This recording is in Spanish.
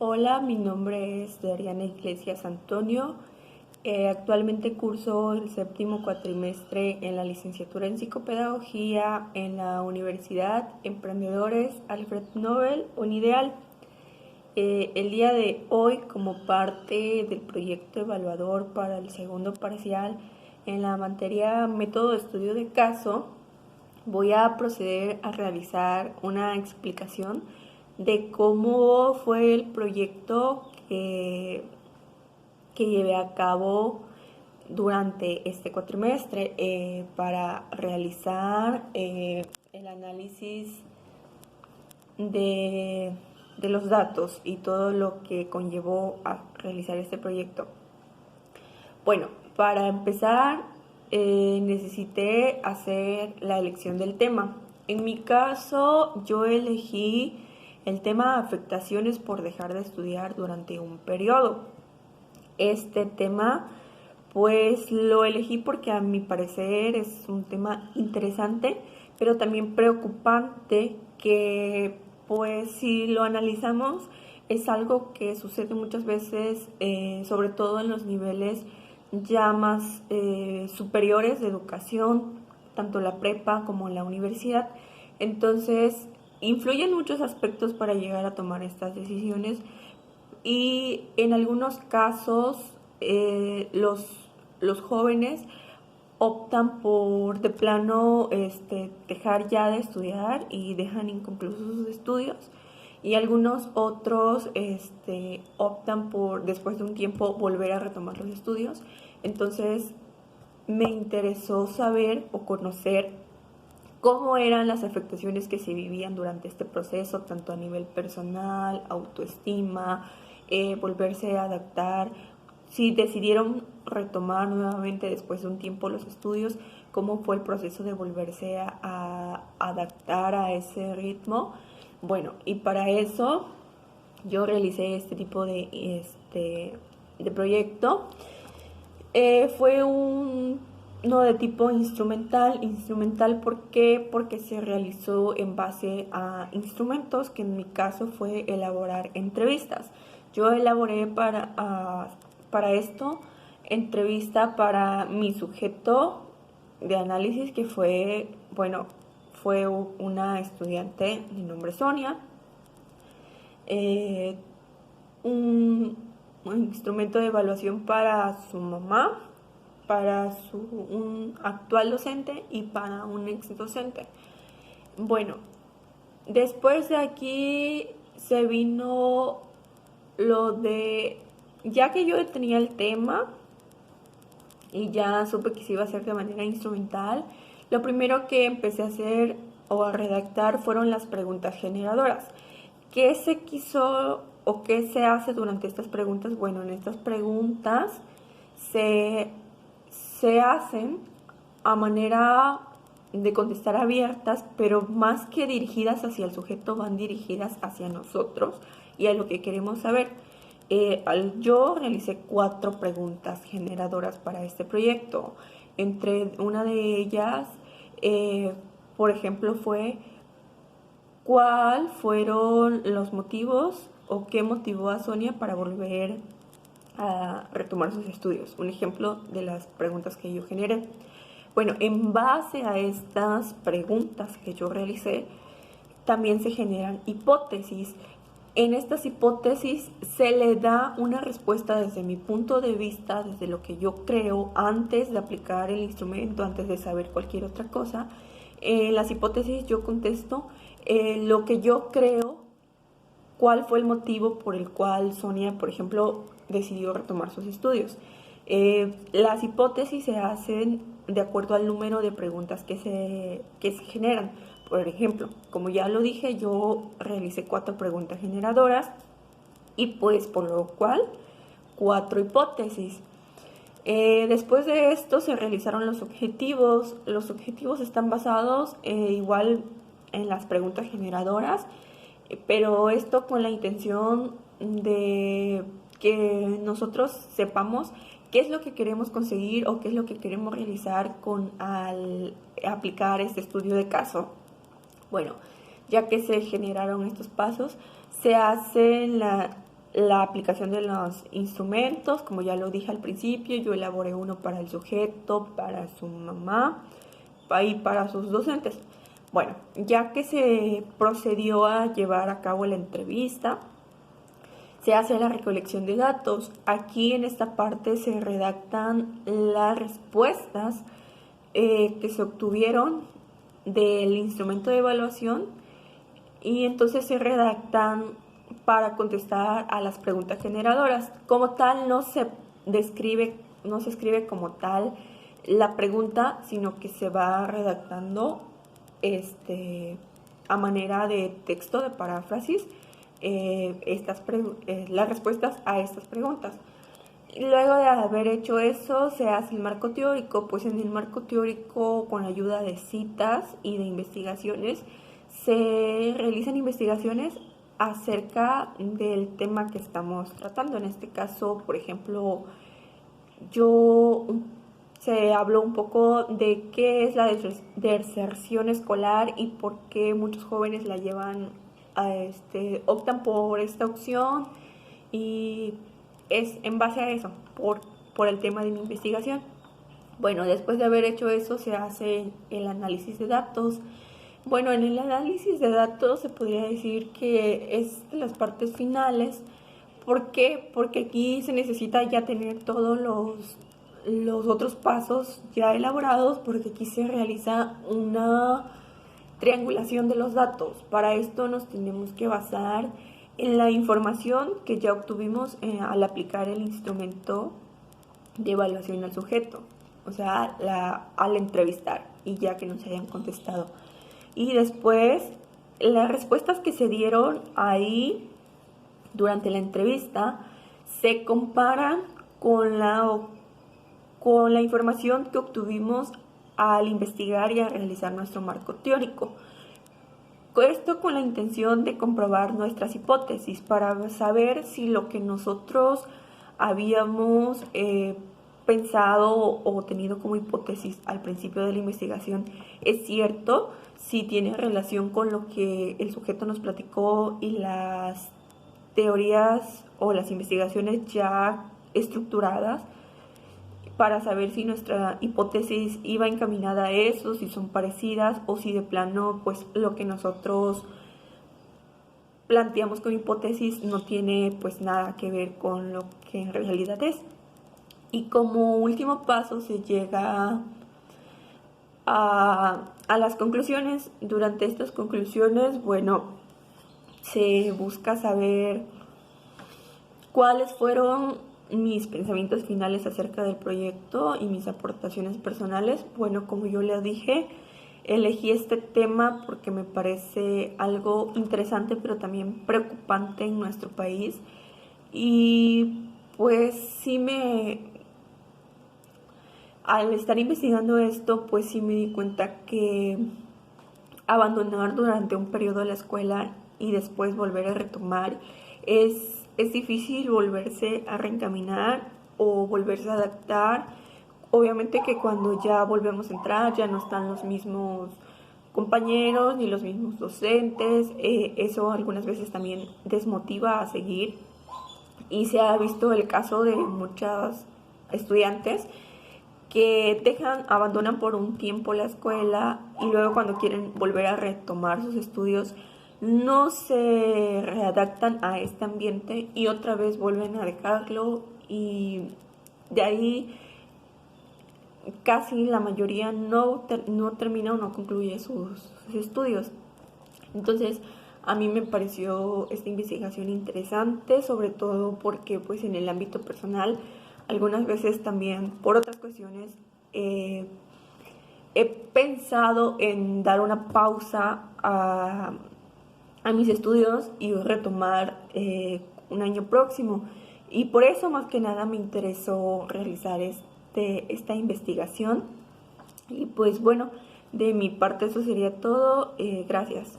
Hola, mi nombre es Dariana Iglesias Antonio. Actualmente curso el séptimo cuatrimestre en la licenciatura en psicopedagogía en la Universidad Emprendedores Alfred Nobel Unideal. El día de hoy, como parte del proyecto evaluador para el segundo parcial en la materia Método de Estudio de Caso, voy a proceder a realizar una explicación de cómo fue el proyecto que llevé a cabo durante este cuatrimestre para realizar el análisis de, de los datos y todo lo que conllevó a realizar este proyecto. Bueno, para empezar necesité hacer la elección del tema. En mi caso, yo elegí el tema afectaciones por dejar de estudiar durante un periodo. Este tema, pues lo elegí porque a mi parecer es un tema interesante, pero también preocupante que, pues si lo analizamos, es algo que sucede muchas veces, sobre todo en los niveles ya más superiores de educación, tanto la prepa como la universidad. Entonces, influyen muchos aspectos para llegar a tomar estas decisiones y en algunos casos los jóvenes optan por de plano dejar ya de estudiar y dejan inconclusos sus estudios, y algunos otros optan por después de un tiempo volver a retomar los estudios. Entonces me interesó saber o conocer cómo eran las afectaciones que se vivían durante este proceso, tanto a nivel personal, autoestima, volverse a adaptar, si decidieron retomar nuevamente después de un tiempo los estudios, cómo fue el proceso de volverse a adaptar a ese ritmo. Bueno, y para eso yo realicé este tipo de proyecto. Fue un no de tipo instrumental. ¿Por qué? Porque se realizó en base a instrumentos, que en mi caso fue elaborar entrevistas. Yo elaboré para esto entrevista para mi sujeto de análisis, que fue, bueno, fue una estudiante de nombre Sonia. Eh, un, un instrumento de evaluación para su mamá, para un actual docente y para un ex docente. Bueno, después de aquí se vino lo de, ya que yo tenía el tema y ya supe que se iba a hacer de manera instrumental, lo primero que empecé a hacer o a redactar fueron las preguntas generadoras. ¿Qué se quiso o qué se hace durante estas preguntas? Bueno, en estas preguntas se, se hacen a manera de contestar abiertas, pero más que dirigidas hacia el sujeto, van dirigidas hacia nosotros y a lo que queremos saber. Yo realicé 4 preguntas generadoras para este proyecto. Entre una de ellas, por ejemplo, fue ¿cuál fueron los motivos o qué motivó a Sonia para volver a retomar sus estudios? Un ejemplo de las preguntas que yo generé. Bueno, en base a estas preguntas que yo realicé, también se generan hipótesis. En estas hipótesis se le da una respuesta desde mi punto de vista, desde lo que yo creo, antes de aplicar el instrumento, antes de saber cualquier otra cosa. En las hipótesis yo contesto lo que yo creo, cuál fue el motivo por el cual Sonia, por ejemplo, decidió retomar sus estudios. Las hipótesis se hacen de acuerdo al número de preguntas que se generan. Por ejemplo, como ya lo dije, yo realicé 4 preguntas generadoras y pues por lo cual 4 hipótesis. Después de esto se realizaron los objetivos. Los objetivos están basados igual en las preguntas generadoras, pero esto con la intención de que nosotros sepamos qué es lo que queremos conseguir o qué es lo que queremos realizar al aplicar este estudio de caso. Bueno, ya que se generaron estos pasos, se hace la aplicación de los instrumentos, como ya lo dije al principio, yo elaboré uno para el sujeto, para su mamá y para sus docentes. Bueno, ya que se procedió a llevar a cabo la entrevista, se hace la recolección de datos. Aquí en esta parte se redactan las respuestas que se obtuvieron del instrumento de evaluación y entonces se redactan para contestar a las preguntas generadoras. Como tal no se escribe como tal la pregunta, sino que se va redactando a manera de texto, de paráfrasis, las respuestas a estas preguntas. Luego de haber hecho eso, se hace el marco teórico. Pues en el marco teórico, con la ayuda de citas y de investigaciones, se realizan investigaciones acerca del tema que estamos tratando. En este caso, por ejemplo, se habló un poco de qué es la deserción escolar y por qué muchos jóvenes la llevan optan por esta opción, y es en base a eso, por el tema de mi investigación. Bueno, después de haber hecho eso, se hace el análisis de datos. Bueno, en el análisis de datos se podría decir que es de las partes finales. ¿Por qué? Porque aquí se necesita ya tener todos los otros pasos ya elaborados, porque aquí se realiza una triangulación de los datos. Para esto nos tenemos que basar en la información que ya obtuvimos al aplicar el instrumento de evaluación al sujeto, o sea, al entrevistar y ya que nos hayan contestado. Y después, las respuestas que se dieron ahí durante la entrevista se comparan con la información que obtuvimos al investigar y a realizar nuestro marco teórico. Esto con la intención de comprobar nuestras hipótesis para saber si lo que nosotros habíamos pensado o tenido como hipótesis al principio de la investigación es cierto, si tiene relación con lo que el sujeto nos platicó y las teorías o las investigaciones ya estructuradas, para saber si nuestra hipótesis iba encaminada a eso, si son parecidas o si de plano pues lo que nosotros planteamos con hipótesis no tiene pues nada que ver con lo que en realidad es. Y como último paso se llega a las conclusiones. Durante estas conclusiones, bueno, se busca saber cuáles fueron mis pensamientos finales acerca del proyecto y mis aportaciones personales. Bueno, como yo les dije, elegí este tema porque me parece algo interesante pero también preocupante en nuestro país, y pues al estar investigando esto, pues sí me di cuenta que abandonar durante un periodo de la escuela y después volver a retomar es difícil volverse a reencaminar o volverse a adaptar. Obviamente que cuando ya volvemos a entrar ya no están los mismos compañeros ni los mismos docentes. Eso algunas veces también desmotiva a seguir, y se ha visto el caso de muchos estudiantes que abandonan por un tiempo la escuela y luego cuando quieren volver a retomar sus estudios no se readaptan a este ambiente y otra vez vuelven a dejarlo, y de ahí casi la mayoría no termina o no concluye sus estudios. Entonces a mí me pareció esta investigación interesante, sobre todo porque pues en el ámbito personal algunas veces también por otras cuestiones he pensado en dar una pausa a mis estudios y retomar un año próximo, y por eso más que nada me interesó realizar esta investigación. Y pues bueno, de mi parte eso sería todo. Gracias.